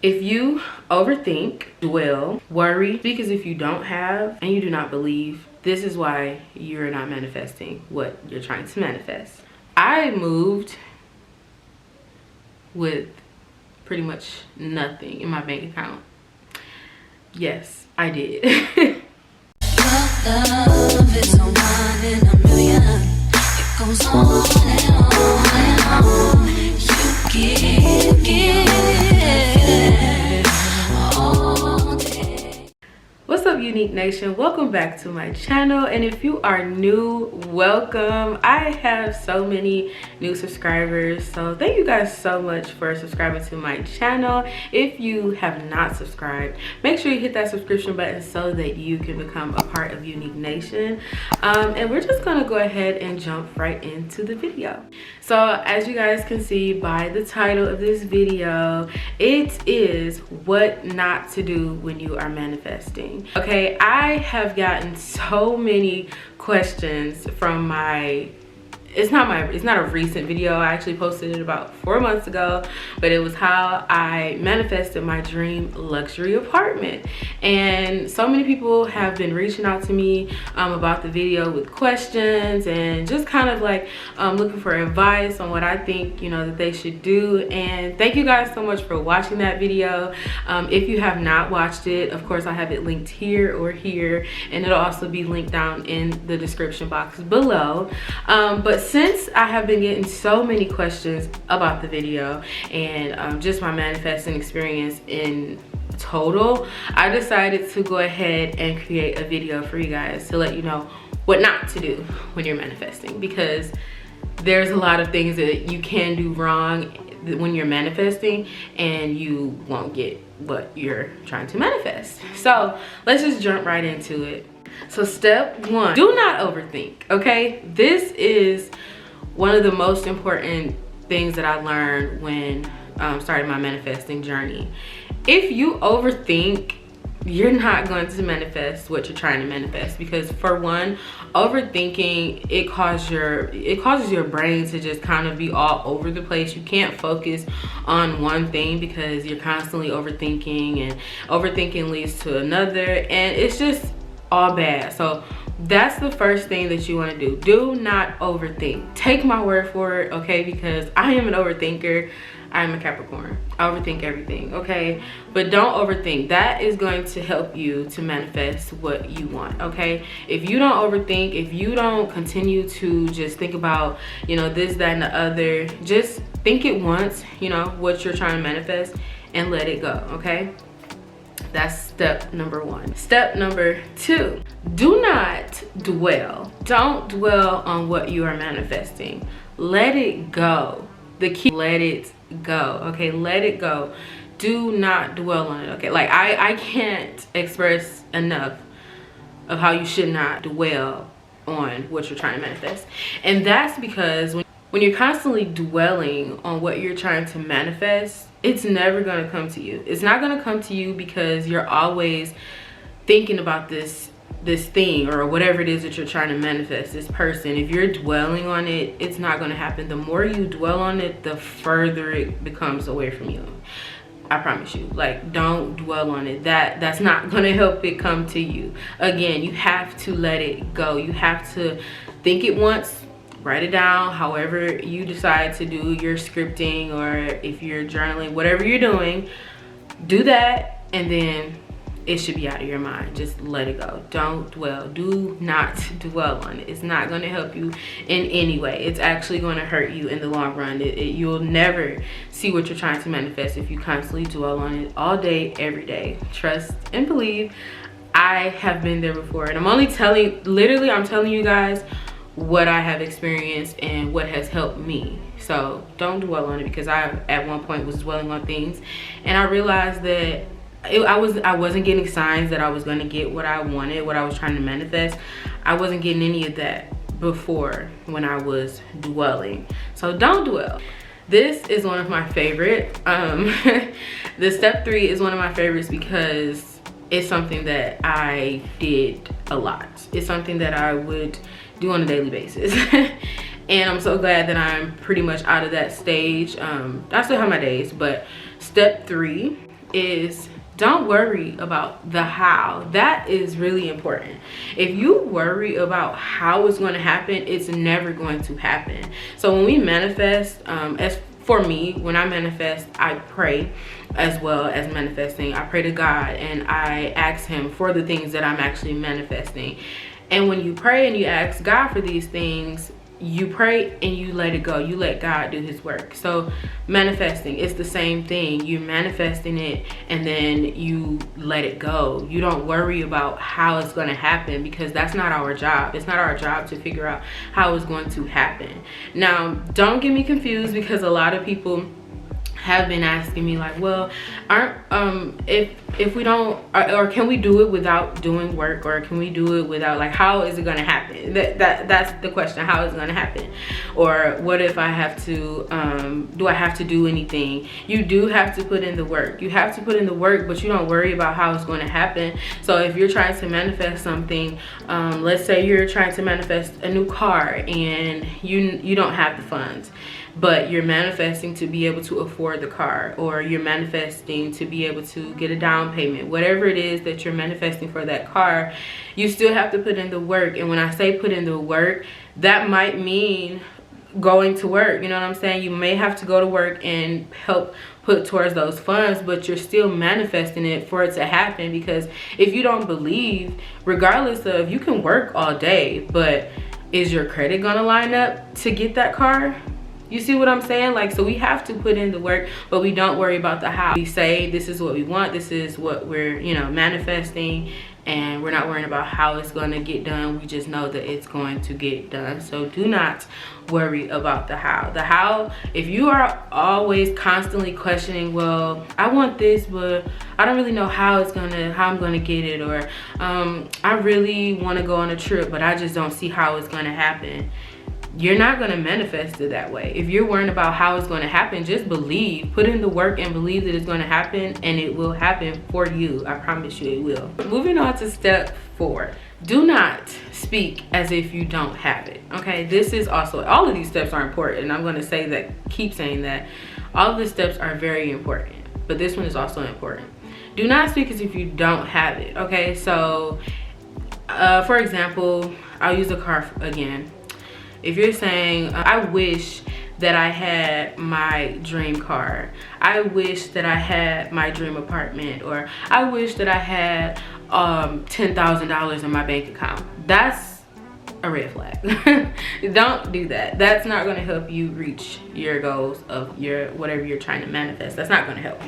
If you overthink, dwell, worry, speak as if you don't have, and you do not believe, this is why you're not manifesting what you're trying to manifest. I moved with pretty much nothing in my bank account. Yes, I did. Love is no one in a million. It goes on and on and on. You give all day. What's up, Unique Nation? Welcome back to my channel, and if you are new, welcome. I have so many new subscribers, so thank you guys so much for subscribing to my channel. If you have not subscribed, make sure you hit that subscription button so that you can become a part of Unique Nation. And we're just gonna go ahead and jump right into the video. So as you guys can see by the title of this video, it is what not to do when you are manifesting. Okay, I have gotten so many questions from my, it's not a recent video. I actually posted it about 4 months ago, but it was how I manifested my dream luxury apartment. And so many people have been reaching out to me about the video with questions and just kind of like looking for advice on what I think, you know, that they should do. And thank you guys so much for watching that video. If you have not watched it, of course I have it linked here or here, and it'll also be linked down in the description box below. But since I have been getting so many questions about the video and just my manifesting experience in total, I decided to go ahead and create a video for you guys to let you know what not to do when you're manifesting, because there's a lot of things that you can do wrong when you're manifesting and you won't get what you're trying to manifest. So let's just jump right into it. So step one, do not overthink, okay? This is one of the most important things that I learned when starting my manifesting journey. If you overthink, you're not going to manifest what you're trying to manifest, because for one, overthinking, it causes your brain to just kind of be all over the place. You can't focus on one thing because you're constantly overthinking, and overthinking leads to another, and it's just all bad. So that's the first thing that you want to do. Do not overthink. Take my word for it, okay? Because I am an overthinker. I am a Capricorn. I overthink everything, okay? But don't overthink. That is going to help you to manifest what you want, okay? If you don't overthink, if you don't continue to just think about, you know, this, that, and the other, just think it once, you know, what you're trying to manifest, and let it go, okay? That's step number one. Step number two, do not dwell. Don't dwell on what you are manifesting. Let it go. The key, let it go, okay? Let it go. Do not dwell on it, okay? Like I can't express enough of how you should not dwell on what you're trying to manifest. And that's because when you're constantly dwelling on what you're trying to manifest, it's never going to come to you. It's not going to come to you because you're always thinking about this thing or whatever it is that you're trying to manifest, this person. If you're dwelling on it, it's not going to happen. The more you dwell on it, the further it becomes away from you. I promise you. Like, don't dwell on it. That's not going to help it come to you. Again, you have to let it go. You have to think it once, write it down, however you decide to do your scripting, or if you're journaling, whatever you're doing, do that, and then it should be out of your mind. Just let it go. Don't dwell. Do not dwell on it. It's not going to help you in any way. It's actually going to hurt you in the long run. You'll never see what you're trying to manifest if you constantly dwell on it all day, every day. Trust and believe. I have been there before, and I'm telling you guys what I have experienced and what has helped me. So don't dwell on it, because I at one point was dwelling on things, and I realized that I wasn't getting signs that I was going to get what I wanted, what I was trying to manifest. I wasn't getting any of that before when I was dwelling. So don't dwell. This is one of my favorite. The step 3 is one of my favorites because it's something that I did a lot. It's something that I would do on a daily basis. And I'm so glad that I'm pretty much out of that stage. I still have my days, but step 3 is don't worry about the how. That is really important. If you worry about how it's going to happen, it's never going to happen. So when we manifest, as for me, when I manifest, I pray as well as manifesting. I pray to God and I ask him for the things that I'm actually manifesting. And when you pray and you ask God for these things, you pray and you let it go. You let God do his work. So manifesting, it's the same thing. You're manifesting it and then you let it go. You don't worry about how it's going to happen, because that's not our job. It's not our job to figure out how it's going to happen. Now, don't get me confused, because a lot of people have been asking me like, well, if we don't, or can we do it without doing work, or can we do it without, like, how is it going to happen? That's the question. How is it going to happen? Or what if I have to, do I have to do anything? You do have to put in the work. You have to put in the work, but you don't worry about how it's going to happen. So if you're trying to manifest something, let's say you're trying to manifest a new car and you don't have the funds, but you're manifesting to be able to afford the car, or you're manifesting to be able to get a down payment, whatever it is that you're manifesting for that car, you still have to put in the work. And when I say put in the work, that might mean going to work. You know what I'm saying? You may have to go to work and help put towards those funds, but you're still manifesting it for it to happen. Because if you don't believe, regardless of, you can work all day, but is your credit gonna line up to get that car? You see what I'm saying? Like, so we have to put in the work, but we don't worry about the how. We say this is what we want, this is what we're, you know, manifesting, and we're not worrying about how it's going to get done. We just know that it's going to get done. So do not worry about the how. The how, if you are always constantly questioning, well, I want this, but I don't really know how I'm gonna get it, or I really want to go on a trip, but I just don't see how it's going to happen. You're not going to manifest it that way. If you're worrying about how it's going to happen, just believe, put in the work and believe that it's going to happen, and it will happen for you. I promise you it will. Moving on to step 4. Do not speak as if you don't have it. Okay, this is also, all of these steps are important, and I'm going to say that, keep saying that. All of the steps are very important, but this one is also important. Do not speak as if you don't have it. Okay, so for example, I'll use a car again. If you're saying, I wish that I had my dream car, I wish that I had my dream apartment, or I wish that I had $10,000 in my bank account, that's a red flag. Don't do that. That's not going to help you reach your goals of your whatever you're trying to manifest. That's not going to help.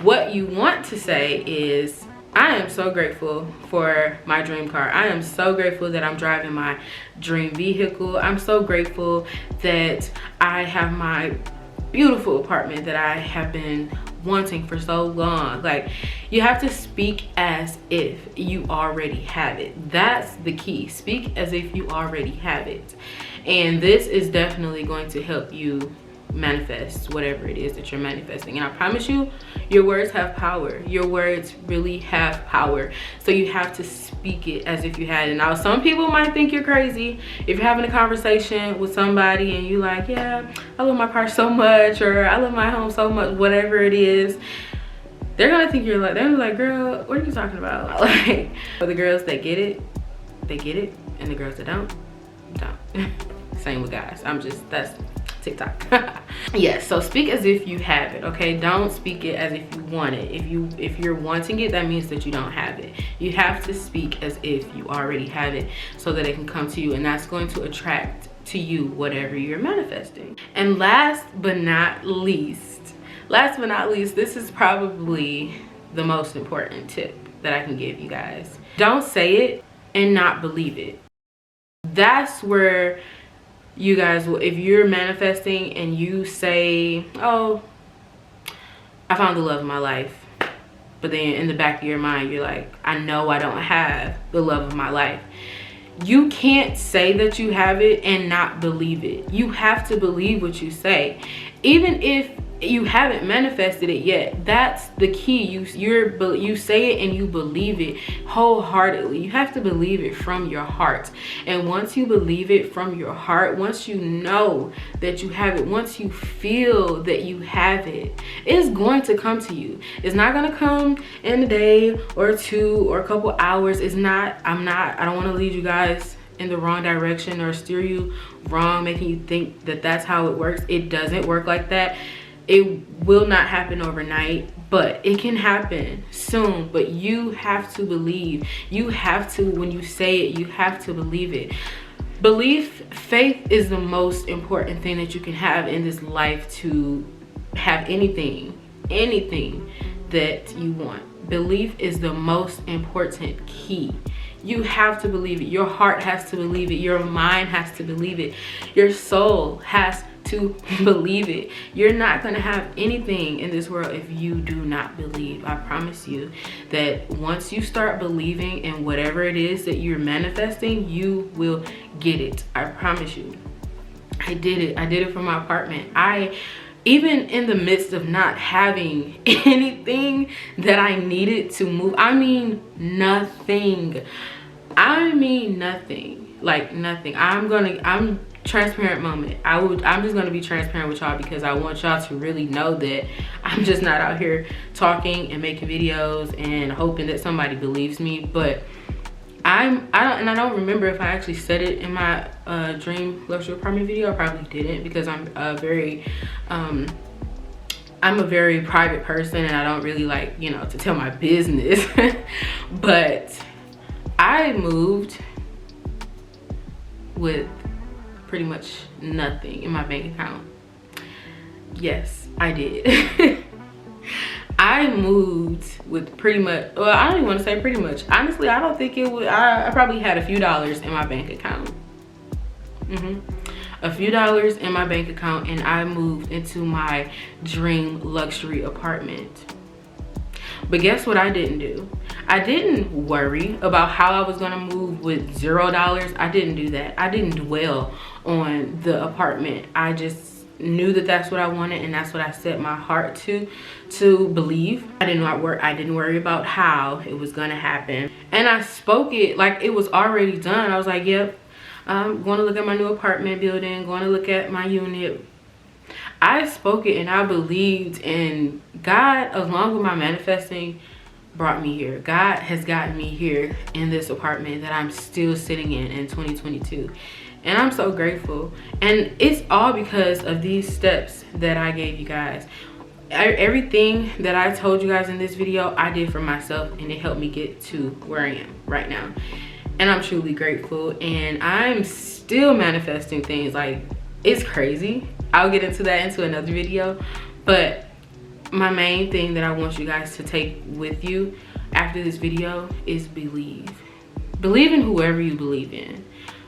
What you want to say is, I am so grateful for my dream car. I am so grateful that I'm driving my dream vehicle. I'm so grateful that I have my beautiful apartment that I have been wanting for so long. Like, you have to speak as if you already have it. That's the key. Speak as if you already have it. And this is definitely going to help you manifest whatever it is that you're manifesting. And I promise you, your words have power. Your words really have power. So you have to speak it as if you had it. Now, some people might think you're crazy if you're having a conversation with somebody and you like, yeah, I love my car so much, or I love my home so much, whatever it is. They're gonna think you're like, they're like, girl, what are you talking about? Like, for the girls that get it, they get it, and the girls that don't. Same with guys. That's TikTok. Yes, so speak as if you have it. Okay, don't speak it as if you want it. If you're wanting it, that means that you don't have it. You have to speak as if you already have it, so that it can come to you, and that's going to attract to you whatever you're manifesting. And last but not least, this is probably the most important tip that I can give you guys. Don't say it and not believe it. That's where you guys will, if you're manifesting and you say, oh, I found the love of my life, but then in the back of your mind you're like, I know I don't have the love of my life. You can't say that you have it and not believe it. You have to believe what you say. Even if you haven't manifested it yet. That's the key. You say it and you believe it wholeheartedly. You have to believe it from your heart. And once you believe it from your heart, once you know that you have it, once you feel that you have it, it's going to come to you. It's not going to come in a day or two or a couple hours. I don't want to lead you guys in the wrong direction or steer you wrong, making you think that that's how it works. It doesn't work like that. It will not happen overnight, but it can happen soon. But you have to believe. You have to, when you say it, you have to believe it. Faith is the most important thing that you can have in this life to have anything that you want. Belief is the most important key. You have to believe it. Your heart has to believe it. Your mind has to believe it. Your soul has to believe it. You're not going to have anything in this world if you do not believe. I promise you that once you start believing in whatever it is that you're manifesting, you will get it. I promise you. I did it for my apartment. Even in the midst of not having anything that I needed to move, I mean nothing. Like nothing. I'm transparent moment. I'm just gonna be transparent with y'all because I want y'all to really know that I'm just not out here talking and making videos and hoping that somebody believes me. But I don't remember if I actually said it in my dream luxury apartment video. I probably didn't because I'm a very private person and I don't really like, you know, to tell my business. But I moved with pretty much nothing in my bank account. Yes, I did. I moved with pretty much, well, I don't even want to say pretty much. Honestly, I don't think it would. I probably had a few dollars in my bank account. A few dollars in my bank account, and I moved into my dream luxury apartment. But guess what I didn't do? I didn't worry about how I was gonna move with $0. I didn't do that. I didn't dwell on the apartment. I just knew that that's what I wanted, and that's what I set my heart to believe. I didn't worry about how it was gonna happen, and I spoke it like it was already done. I was like, yep, I'm going to look at my new apartment building, going to look at my unit. I spoke it and I believed, and God, along with my manifesting, brought me here. God has gotten me here in this apartment that I'm still sitting in 2022. And I'm so grateful. And it's all because of these steps that I gave you guys. Everything that I told you guys in this video, I did for myself, and it helped me get to where I am right now. And I'm truly grateful, and I'm still manifesting things. Like, it's crazy. I'll get into that into another video. But my main thing that I want you guys to take with you after this video is believe. Believe in whoever you believe in.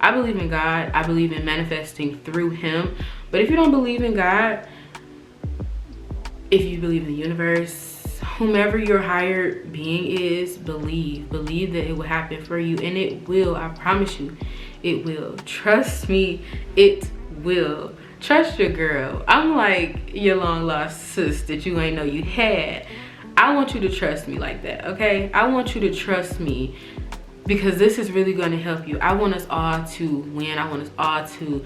I believe in God. I believe in manifesting through him. But if you don't believe in God, if you believe in the universe, whomever your higher being is, believe that it will happen for you, and it will. I promise you, it will. Trust me, it will. Trust your girl. I'm like your long lost sis that you ain't know you had. I want you to trust me like that, okay? I want you to trust me, because this is really going to help you. I want us all to win. I want us all to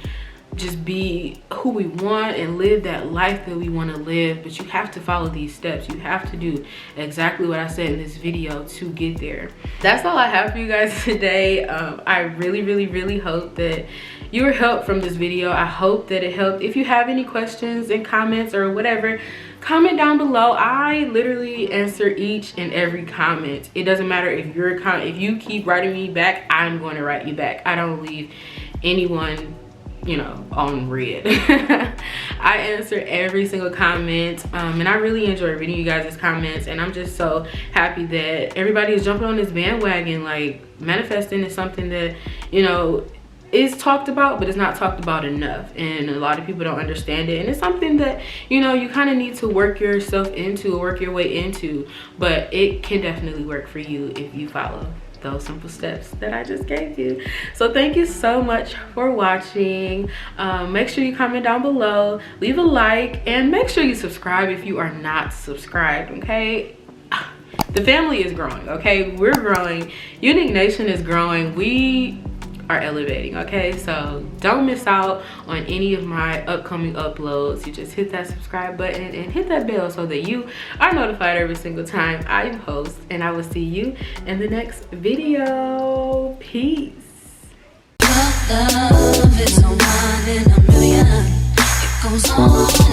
just be who we want and live that life that we want to live. But you have to follow these steps. You have to do exactly what I said in this video to get there. That's all I have for you guys today. I really hope that you were helped from this video. I hope that it helped. If you have any questions and comments or whatever, comment down below. I literally answer each and every comment. It doesn't matter if if you keep writing me back, I'm going to write you back. I don't leave anyone, you know, on red. I answer every single comment, and I really enjoy reading you guys' comments, and I'm just so happy that everybody is jumping on this bandwagon. Like, manifesting is something that, you know, is talked about, but it's not talked about enough, and a lot of people don't understand it, and it's something that, you know, you kind of need to work yourself into, work your way into, but it can definitely work for you if you follow those simple steps that I just gave you. So thank you so much for watching. Make sure you comment down below, leave a like, and make sure you subscribe if you are not subscribed, okay? The family is growing, okay? We're growing. Unique Nation is growing. We are elevating, okay? So don't miss out on any of my upcoming uploads. You just hit that subscribe button and hit that bell so that you are notified every single time I post, and I will see you in the next video. Peace. Love is a one in a million. It goes on.